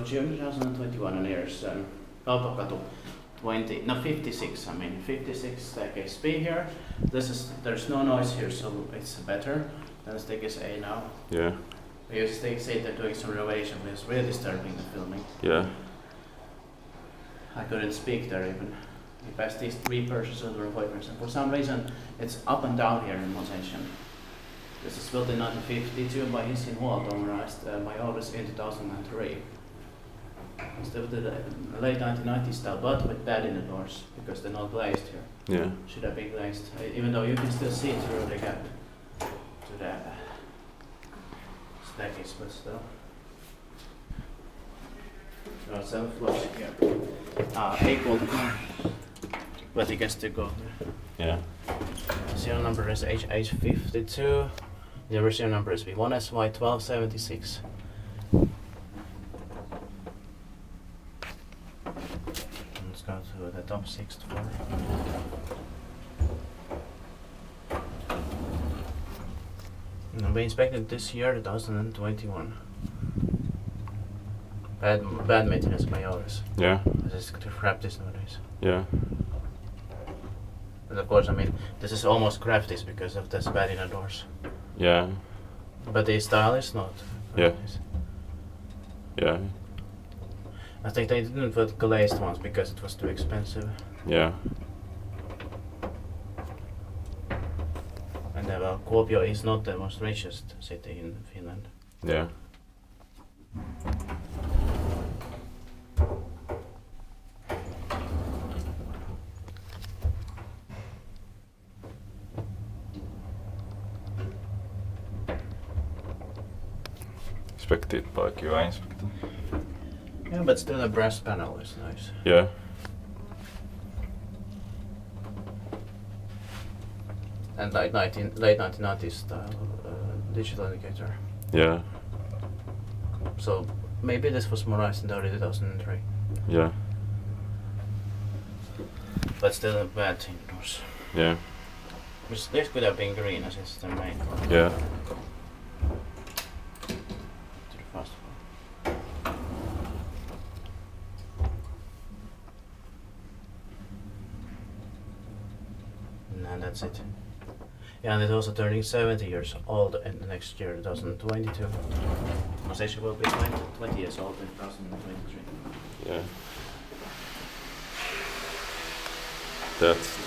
June 2021 on years Kauppakatu 56. I mean 56 staircase B here. There's no noise here, so it's better than staircase A now. Yeah. Because they say they're doing some renovation, but it's really disturbing the filming. Yeah. I couldn't speak there even. We passed these 3 persons over appointments, and for some reason it's up and down here in Mosension. This is built in 1952 by Hissinhuolto, modernized by Otis in 2003. It's the late 1990s style, but with bad in the doors, because they're not glazed here. Yeah. Should have been glazed, even though you can still see through the gap to the staircase, but still. No, it's flush here. Equal, but you can still go there. Yeah. Serial number is HH52. The original number is B1SY1276. Let's go to the top 6th floor. And we inspected this year, 2021. Bad maintenance by Otis. Yeah. This is to practice nowadays. Yeah. And of course, I mean, this is almost crafties because of this bad inner doors. Yeah. But the style is not. Yeah. Yeah. I think they didn't put glazed ones because it was too expensive. Yeah. And Kuopio is not the most richest city in Finland. Yeah. Inspected by QA inspector. Yeah, but still the brass panel is nice. Yeah. And like late 1990s style digital indicator. Yeah. So maybe this was modernized in the early 2003. Yeah. But still a bad indoors. Yeah. This could have been green as it's the main one. Yeah. To the first floor. And that's it. Yeah, and it's also turning 70 years old in the next year, 2022. Mosaic will be 20 years old in 2023. Yeah. That's